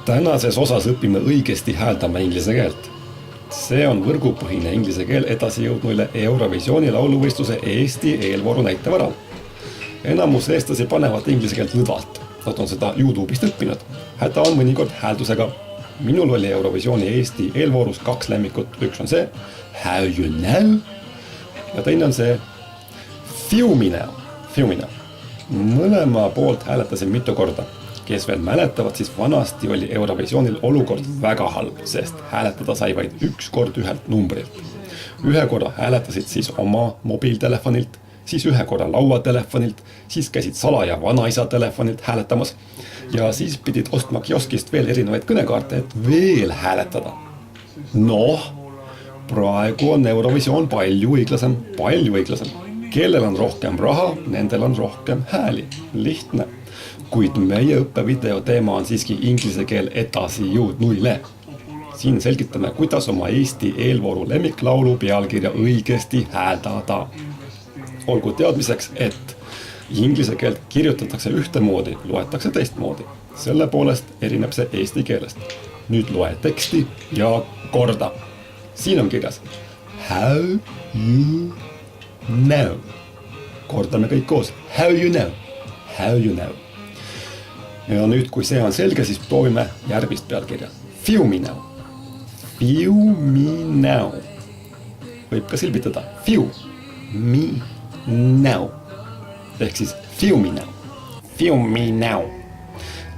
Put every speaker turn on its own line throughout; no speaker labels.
Tänases osas õpime õigesti hääldama inglise keelt. See on võrgupõhine inglise keel edasi jõudnuile Eurovisiooni lauluvõistluse Eesti eelvooru näitevaral. Enamus eestlasi panevad inglise keelt lõdvalt. Nad on seda YouTube'ist õppinud. Häda on mõnikord hääldusega. Minul oli Eurovisiooni Eesti eelvoorus 2 lemmikut. Üks on see How you know ja teine on see Fiu me now. Mõlema poolt hääletasin mitu korda. Kes veel mäletavad, siis vanasti oli Eurovisioonil olukord väga halb, sest hääletada sai vaid 1 kord ühelt numbrilt. 1 korra hääletasid siis oma mobiiltelefonilt, siis 1 korra lauatelefonilt, siis käisid salaja vanaisa telefonilt hääletamas ja siis pidid ostma kioskist veel erinevaid kõnekaarte, et veel hääletada. Noh, praegu on Eurovisioon palju õiglasem. Kellel on rohkem raha, nendel on rohkem hääli. Lihtne. Kuid meie õppevideo teema on siiski inglise keel edasi jõudnuile. Siin selgitame, kuidas oma Eesti eelvooru lemmiklaulu pealkirja õigesti hääldada. Olgu teadmiseks, et inglise keelt kirjutatakse ühtemoodi, loetakse teistmoodi. Selle poolest erineb see eesti keelest. Nüüd loe teksti ja korda. Siin on kirjas How you know. Kordame kõik koos. How you know. Ja nüüd, kui see on selge, siis proovime järgmist pealkirja. Fiu me now. Võib ka silbitada. Fiu me now. Ehk siis fiu me now.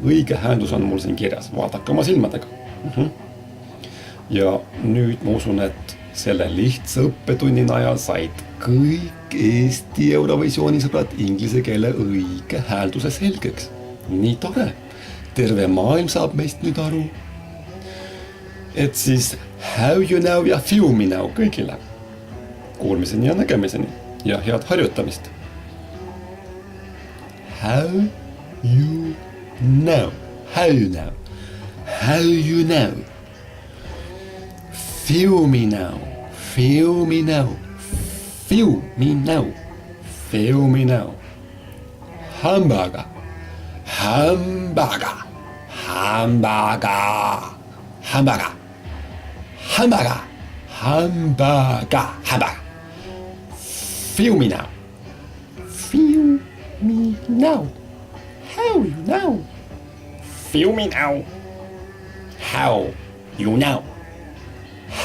Õige häändus on mul siin kirjas. Vaadake oma silmadega. Ja nüüd ma usun, et selle lihtsa õppetunnin ajal said kõik Eesti Eurovisiooni sõbrad inglise keele õige häälduse selgeks. Nii tore. Terve maailm saab meist nüüd aru. Et siis how you know ja fiu me now kõigile. Kuulmiseni ja nägemiseni ja head harjutamist. How you know. Fiu me now. Hamburger. Fiu me now. How you know. Fiu me now.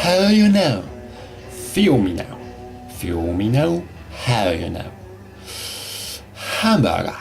How you know. Fiu me now. How you know. Hamburger.